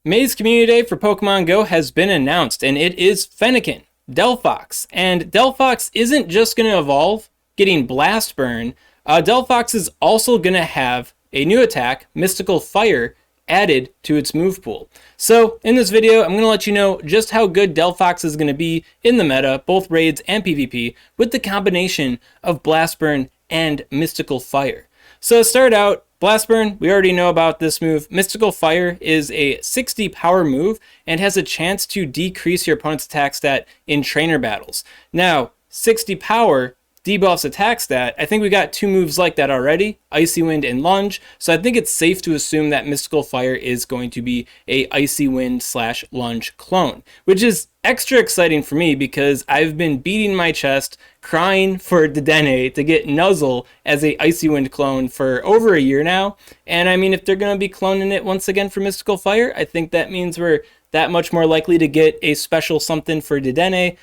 May's Community Day for Pokemon Go has been announced, and it is Fennekin, Delphox. And Delphox isn't just going to evolve, getting Blast Burn. Delphox is also going to have a new attack, Mystical Fire, added to its move pool. So in this video, I'm going to let you know just how good Delphox is going to be in the meta, both raids and PvP, with the combination of Blast Burn and Mystical Fire. So to start out, Blast Burn, we already know about this move. Mystical Fire is a 60 power move and has a chance to decrease your opponent's attack stat in trainer battles. Now, 60 power debuffs attack stat. I think we got two moves like that already, Icy Wind and Lunge, so I think it's safe to assume that Mystical Fire is going to be a Icy Wind / Lunge clone, which is extra exciting for me because I've been beating my chest, crying for Dedenne to get Nuzzle as a Icy Wind clone for over a year now, and I mean, if they're going to be cloning it once again for Mystical Fire, I think that means we're that much more likely to get a special something for Dedenne.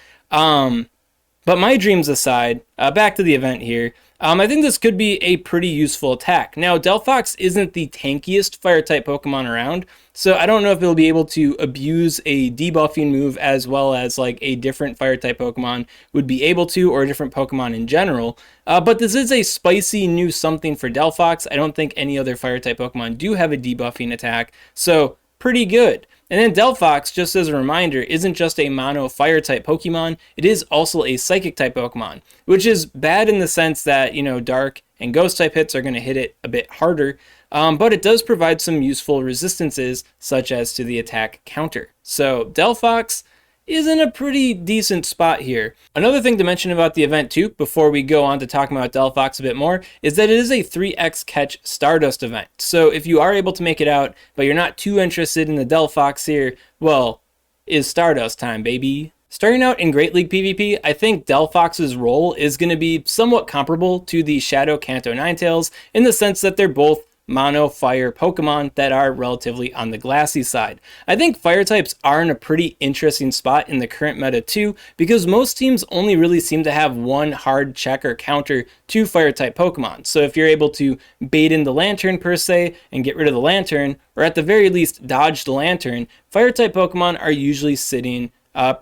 But my dreams aside, back to the event here, I think this could be a pretty useful attack. Now, Delphox isn't the tankiest Fire-type Pokemon around, so I don't know if it'll be able to abuse a debuffing move as well as like a different Fire-type Pokemon would be able to, or a different Pokemon in general. But this is a spicy new something for Delphox. I don't think any other Fire-type Pokemon do have a debuffing attack, so pretty good. And then Delphox, just as a reminder, isn't just a mono Fire-type Pokemon, it is also a Psychic-type Pokemon, which is bad in the sense that, you know, Dark and Ghost-type hits are going to hit it a bit harder, but it does provide some useful resistances, such as to the attack counter. So Delphox is in a pretty decent spot here. Another thing to mention about the event too, before we go on to talking about Delphox a bit more, is that it is a 3x catch Stardust event. So if you are able to make it out, but you're not too interested in the Delphox here, well, it's Stardust time, baby. Starting out in Great League PvP, I think Delphox's role is going to be somewhat comparable to the Shadow Kanto Ninetales in the sense that they're both mono fire Pokemon that are relatively on the glassy side. I think fire types are in a pretty interesting spot in the current meta too, because most teams only really seem to have one hard check or counter to fire type Pokemon. So if you're able to bait in the Lantern per se and get rid of the Lantern, or at the very least dodge the Lantern, fire type Pokemon are usually sitting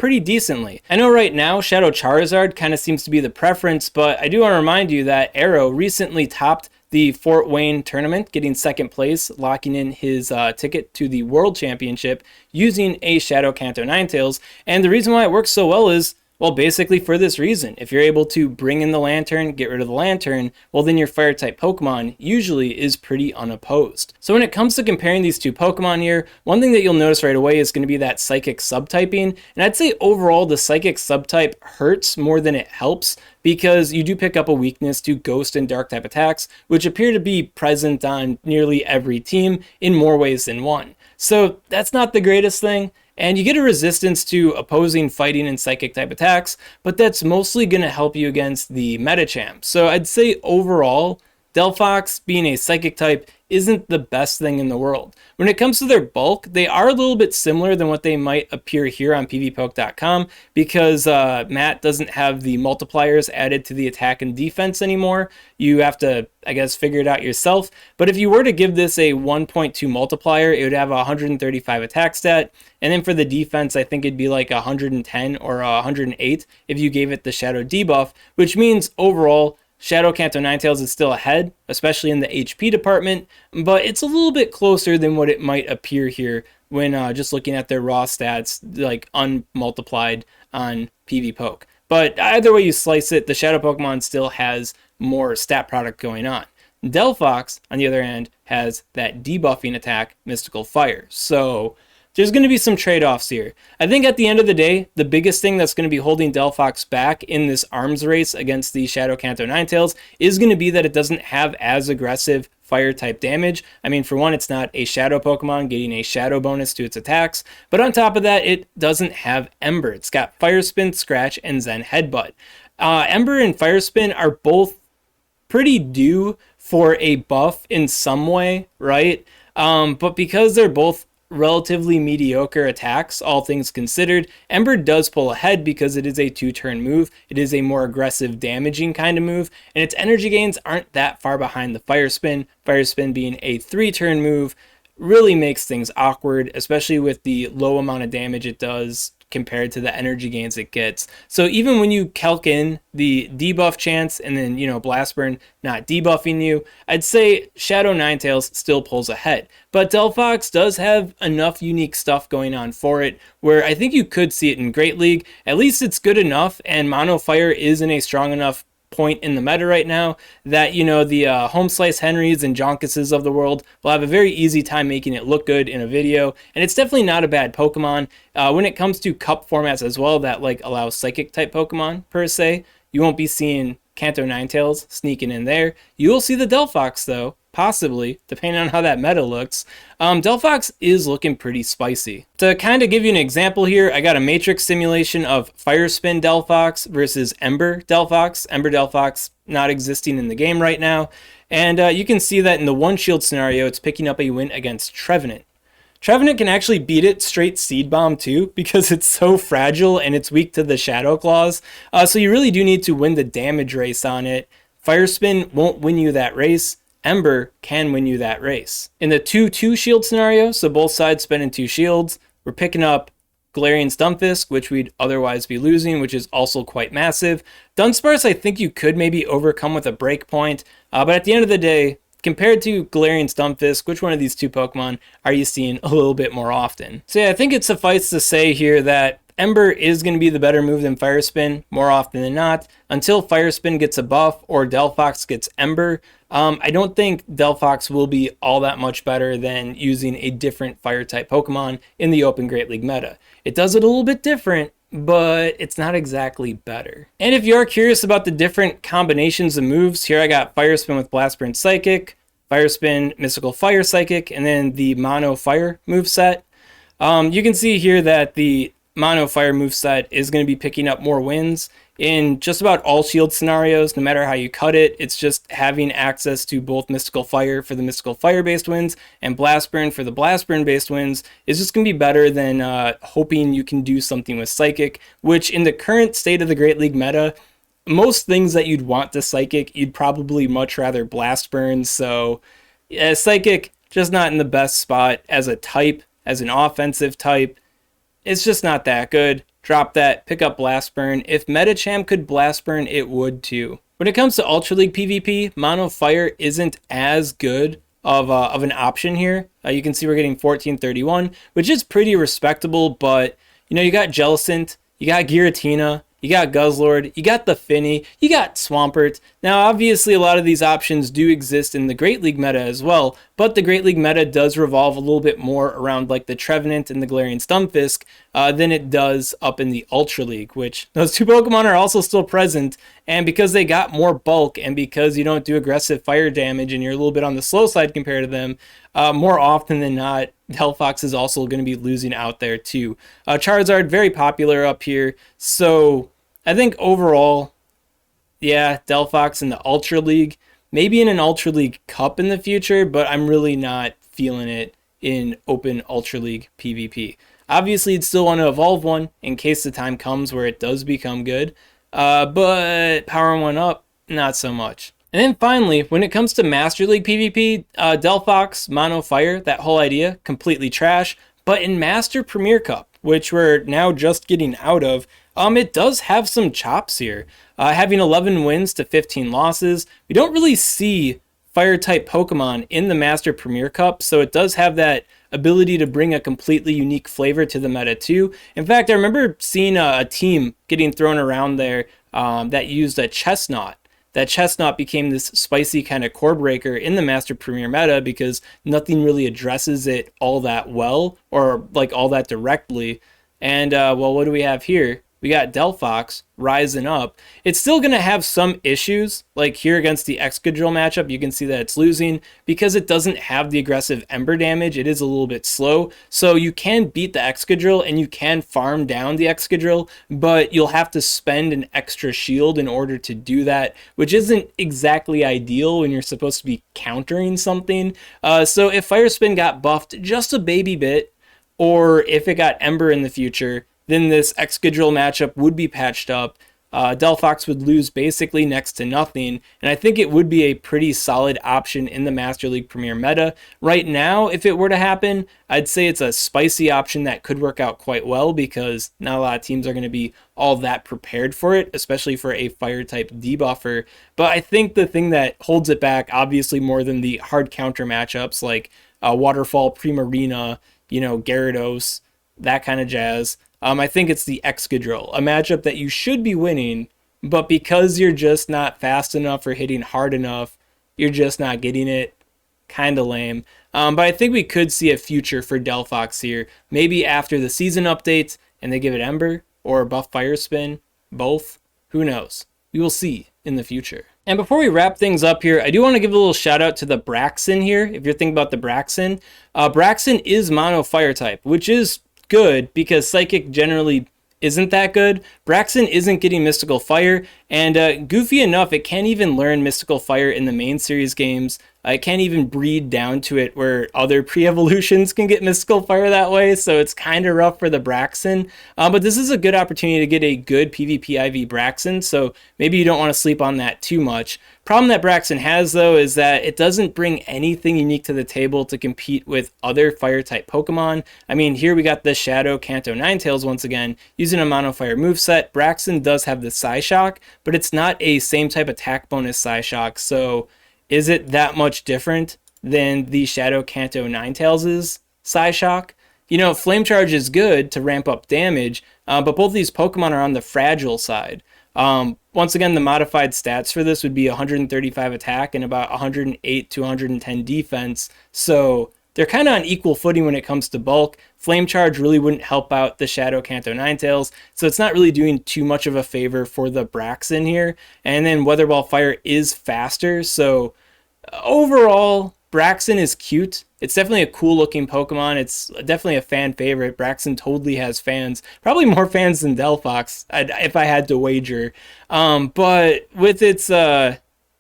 pretty decently. I know right now Shadow Charizard kind of seems to be the preference, but I do want to remind you that Arrow recently topped the Fort Wayne tournament, getting second place, locking in his ticket to the World Championship using a Shadow Kanto Ninetales. And the reason why it works so well is, well, basically for this reason. If you're able to bring in the Lantern, get rid of the Lantern, well then your Fire-type Pokemon usually is pretty unopposed. So when it comes to comparing these two Pokemon here, one thing that you'll notice right away is going to be that Psychic subtyping. And I'd say overall the Psychic subtype hurts more than it helps, because you do pick up a weakness to Ghost and Dark type attacks, which appear to be present on nearly every team in more ways than one. So that's not the greatest thing. And you get a resistance to opposing fighting and psychic type attacks, but that's mostly going to help you against the Metachamp. So I'd say overall, Delphox being a psychic type isn't the best thing in the world. When it comes to their bulk, they are a little bit similar than what they might appear here on pvpoke.com, because Matt doesn't have the multipliers added to the attack and defense anymore. You have to, I guess, figure it out yourself. But if you were to give this a 1.2 multiplier, it would have a 135 attack stat. And then for the defense, I think it'd be like 110 or 108 if you gave it the Shadow debuff, which means overall, Shadow Kanto Ninetales is still ahead, especially in the HP department, but it's a little bit closer than what it might appear here when just looking at their raw stats, like unmultiplied on PvPoke. But either way you slice it, the Shadow Pokemon still has more stat product going on. Delphox, on the other hand, has that debuffing attack, Mystical Fire. So there's going to be some trade-offs here. I think at the end of the day, the biggest thing that's going to be holding Delphox back in this arms race against the Shadow Kanto Ninetales is going to be that it doesn't have as aggressive fire-type damage. I mean, for one, it's not a Shadow Pokemon getting a Shadow bonus to its attacks, but on top of that, it doesn't have Ember. It's got Fire Spin, Scratch, and Zen Headbutt. Ember and Fire Spin are both pretty due for a buff in some way, right? But because they're both relatively mediocre attacks, all things considered, Ember does pull ahead because it is a 2-turn move. It is a more aggressive, damaging kind of move, and its energy gains aren't that far behind the Fire Spin being a 3-turn move, really makes things awkward, especially with the low amount of damage it does compared to the energy gains it gets. So even when you calc in the debuff chance and then, Blast Burn not debuffing you, I'd say Shadow Ninetales still pulls ahead. But Delphox does have enough unique stuff going on for it where I think you could see it in Great League. At least it's good enough, and Mono Fire is in a strong enough point in the meta right now that the Home Slice Henrys and Jonkuses of the world will have a very easy time making it look good in a video, and it's definitely not a bad Pokemon. When it comes to cup formats as well that allow psychic type Pokemon per se, you won't be seeing Kanto Ninetales sneaking in there. You will see the Delphox though, possibly, depending on how that meta looks. Delphox is looking pretty spicy. To kind of give you an example here, I got a matrix simulation of Fire Spin Delphox versus Ember Delphox. Ember Delphox not existing in the game right now. And you can see that in the one shield scenario, it's picking up a win against Trevenant. Trevenant can actually beat it straight Seed Bomb too, because it's so fragile and it's weak to the Shadow Claws. So you really do need to win the damage race on it. Fire Spin won't win you that race. Ember can win you that race. In the 2-2 shield scenario, so both sides spending 2 shields, we're picking up Galarian Stunfisk, which we'd otherwise be losing, which is also quite massive. Dunsparce, I think you could maybe overcome with a breakpoint, but at the end of the day, compared to Galarian Stunfisk, which one of these two Pokemon are you seeing a little bit more often? So yeah, I think it suffices to say here that Ember is going to be the better move than Fire Spin more often than not. Until Fire Spin gets a buff or Delphox gets Ember, I don't think Delphox will be all that much better than using a different Fire-type Pokemon in the Open Great League meta. It does it a little bit different, but it's not exactly better. And if you are curious about the different combinations of moves, here I got Fire Spin with Blast Burn Psychic, Fire Spin Mystical Fire Psychic, and then the Mono Fire moveset. You can see here that the Mono Fire moveset is going to be picking up more wins in just about all shield scenarios, no matter how you cut it. It's just having access to both Mystical Fire for the Mystical Fire based wins and Blast Burn for the Blast Burn based wins is just going to be better than hoping you can do something with Psychic, which in the current state of the Great League meta, most things that you'd want to Psychic, you'd probably much rather Blast Burn. So yeah, Psychic just not in the best spot as a type, as an offensive type. It's just not that good. Drop that, pick up Blast Burn. If Metacham could Blast Burn, it would too. When it comes to Ultra League PvP, Mono Fire isn't as good of an option here. You can see we're getting 1431, which is pretty respectable, but you got Jellicent, you got Giratina, you got Guzzlord, you got the Finny, you got Swampert. Now, obviously, a lot of these options do exist in the Great League meta as well, but the Great League meta does revolve a little bit more around like the Trevenant and the Galarian Stunfisk than it does up in the Ultra League, which those two Pokemon are also still present, and because they got more bulk and because you don't do aggressive fire damage and you're a little bit on the slow side compared to them, more often than not, Delphox is also going to be losing out there too. Charizard, very popular up here, so I think overall, yeah, Delphox in the Ultra League, maybe in an Ultra League Cup in the future, but I'm really not feeling it in Open Ultra League PvP. Obviously, you'd still want to evolve one in case the time comes where it does become good, but powering one up, not so much. And then finally, when it comes to Master League PvP, Delphox, Mono Fire, that whole idea, completely trash. But in Master Premier Cup, which we're now just getting out of, it does have some chops here. Having 11 wins to 15 losses, we don't really see Fire-type Pokemon in the Master Premier Cup, so it does have that ability to bring a completely unique flavor to the meta too. In fact, I remember seeing a team getting thrown around there that used a Chestnut. That Chestnut became this spicy kind of core breaker in the Master Premier meta because nothing really addresses it all that well or like all that directly. And well, what do we have here? We got Delphox rising up. It's still going to have some issues, like here against the Excadrill matchup, you can see that it's losing because it doesn't have the aggressive Ember damage. It is a little bit slow, so you can beat the Excadrill and you can farm down the Excadrill, but you'll have to spend an extra shield in order to do that, which isn't exactly ideal when you're supposed to be countering something. So if Fire Spin got buffed just a baby bit, or if it got Ember in the future, then this Excadrill matchup would be patched up. Delphox would lose basically next to nothing, and I think it would be a pretty solid option in the Master League Premier meta. Right now, if it were to happen, I'd say it's a spicy option that could work out quite well because not a lot of teams are going to be all that prepared for it, especially for a fire type debuffer. But I think the thing that holds it back, obviously more than the hard counter matchups like Waterfall, Primarina, Gyarados, that kind of jazz. I think it's the Excadrill, a matchup that you should be winning, but because you're just not fast enough or hitting hard enough, you're just not getting it. Kind of lame. But I think we could see a future for Delphox here. Maybe after the season updates and they give it Ember or buff Fire Spin, both. Who knows? We will see in the future. And before we wrap things up here, I do want to give a little shout out to the Braixen here. If you're thinking about the Braixen, Braixen is mono fire type, which is good because Psychic generally isn't that good. Braixen isn't getting Mystical Fire, and goofy enough, it can't even learn Mystical Fire in the main series games. It can't even breed down to it where other pre-evolutions can get Mystical Fire that way, so it's kind of rough for the Braixen. But this is a good opportunity to get a good PvP IV Braixen, so maybe you don't want to sleep on that too much. Problem that Braixen has, though, is that it doesn't bring anything unique to the table to compete with other Fire-type Pokemon. I mean, here we got the Shadow Kanto Ninetales once again, using a Mono Fire moveset. Braixen does have the Psyshock, but it's not a same type attack bonus Psyshock, so is it that much different than the Shadow Kanto Ninetales' Psyshock? Flame Charge is good to ramp up damage, but both of these Pokemon are on the fragile side. Once again, the modified stats for this would be 135 attack and about 108 to 110 defense, so they're kind of on equal footing when it comes to bulk. Flame Charge really wouldn't help out the Shadow Kanto Ninetales, so it's not really doing too much of a favor for the Braixen here. And then Weather Ball Fire is faster, so overall, Braixen is cute. It's definitely a cool looking Pokemon. It's definitely a fan favorite. Braixen totally has fans. Probably more fans than Delphox, if I had to wager. But with its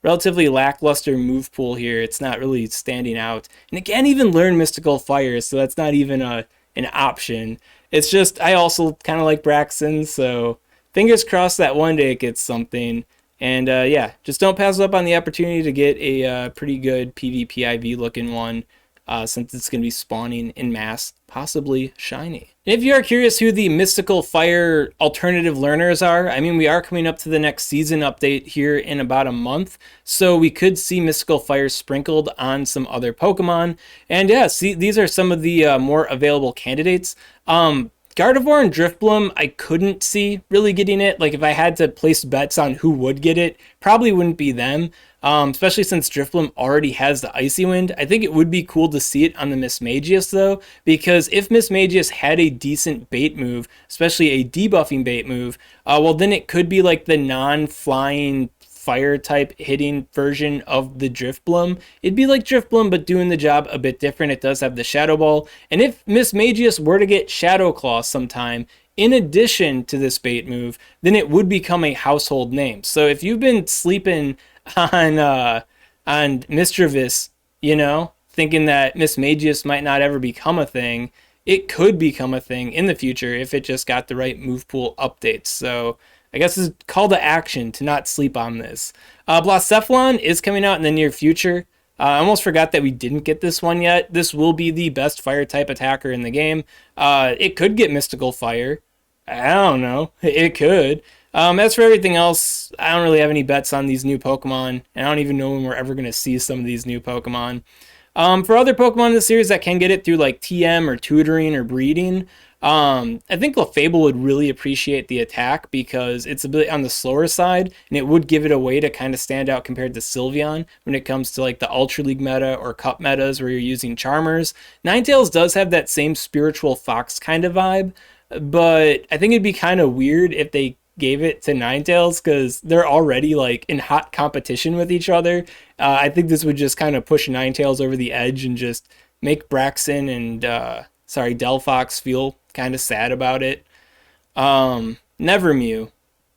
relatively lackluster move pool here, it's not really standing out. And it can't even learn Mystical Fire, so that's not even an option. It's just, I also kind of like Braixen, so fingers crossed that one day it gets something. And yeah, just don't pass up on the opportunity to get a pretty good PvP IV looking one, since it's going to be spawning in mass, possibly shiny. And if you are curious who the Mystical Fire alternative learners are, I mean, we are coming up to the next season update here in about a month, so we could see Mystical Fire sprinkled on some other Pokemon. And yeah, see, these are some of the more available candidates. Gardevoir and Drifblim, I couldn't see really getting it. Like, if I had to place bets on who would get it, probably wouldn't be them. Especially since Drifblim already has the Icy Wind. I think it would be cool to see it on the Mismagius, though, because if Mismagius had a decent bait move, especially a debuffing bait move, well, then it could be like the non-flying fire type hitting version of the Drifblim. It'd be like Drifblim, but doing the job a bit different. It does have the Shadow Ball. And if Mismagius were to get Shadow Claw sometime, in addition to this bait move, then it would become a household name. So if you've been sleeping on Mischievous, thinking that Mismagius might not ever become a thing, it could become a thing in the future if it just got the right move pool updates. So I guess it's a call to action to not sleep on this. Blacephalon is coming out in the near future. I almost forgot that we didn't get this one yet. This will be the best fire type attacker in the game. It could get Mystical Fire. I don't know. It could. As for everything else, I don't really have any bets on these new Pokemon, and I don't even know when we're ever going to see some of these new Pokemon. For other Pokemon in the series that can get it through like TM or tutoring or breeding, I think Clefable would really appreciate the attack because it's a bit on the slower side, and it would give it a way to kind of stand out compared to Sylveon when it comes to like the Ultra League meta or Cup metas where you're using Charmers. Ninetales does have that same Spiritual Fox kind of vibe, but I think it'd be kind of weird if they gave it to Ninetales because they're already like in hot competition with each other. I think this would just kind of push Ninetales over the edge and just make Braixen and Delphox feel kind of sad about it. Never Mew.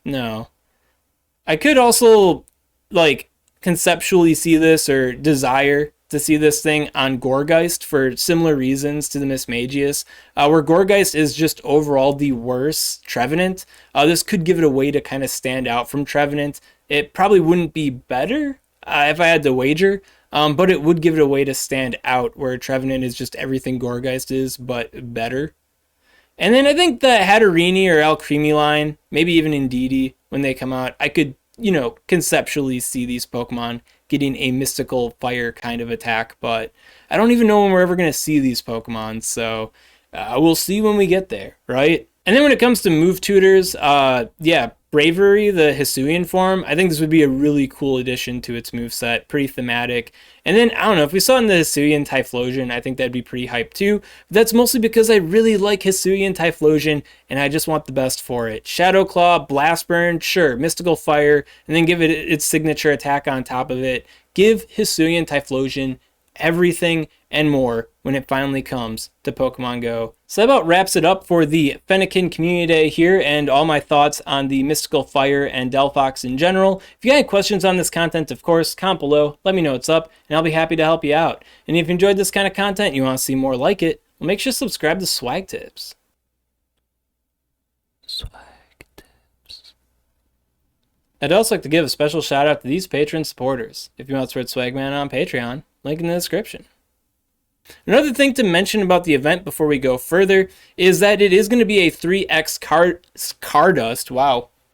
No. I could also like conceptually see this or desire to see this thing on Gourgeist for similar reasons to the Mismagius, where Gourgeist is just overall the worst Trevenant. This could give it a way to kind of stand out from Trevenant. It probably wouldn't be better if I had to wager, but it would give it a way to stand out, where Trevenant is just everything Gourgeist is, but better. And then I think the Hatterini or Alcremie line, maybe even Indeedee, when they come out, I could, conceptually see these Pokemon getting a mystical fire kind of attack, but I don't even know when we're ever going to see these Pokemon, so we'll see when we get there, right? And then when it comes to move tutors, Bravery, the Hisuian form, I think this would be a really cool addition to its moveset, pretty thematic. And then, I don't know, if we saw it in the Hisuian Typhlosion, I think that'd be pretty hype too. But that's mostly because I really like Hisuian Typhlosion, and I just want the best for it. Shadow Claw, Blast Burn, sure, Mystical Fire, and then give it its signature attack on top of it. Give Hisuian Typhlosion everything and more when it finally comes to Pokemon Go. So that about wraps it up for the Fennekin Community Day here and all my thoughts on the Mystical Fire and Delphox in general. If you got any questions on this content, of course, comment below, let me know what's up, and I'll be happy to help you out. And if you enjoyed this kind of content and you want to see more like it, well, make sure to subscribe to SwagTips. SwagTips. I'd also like to give a special shout out to these Patreon supporters. If you want to support Swagman on Patreon, link in the description. Another thing to mention about the event before we go further is that it is going to be a 3x Cardust, wow,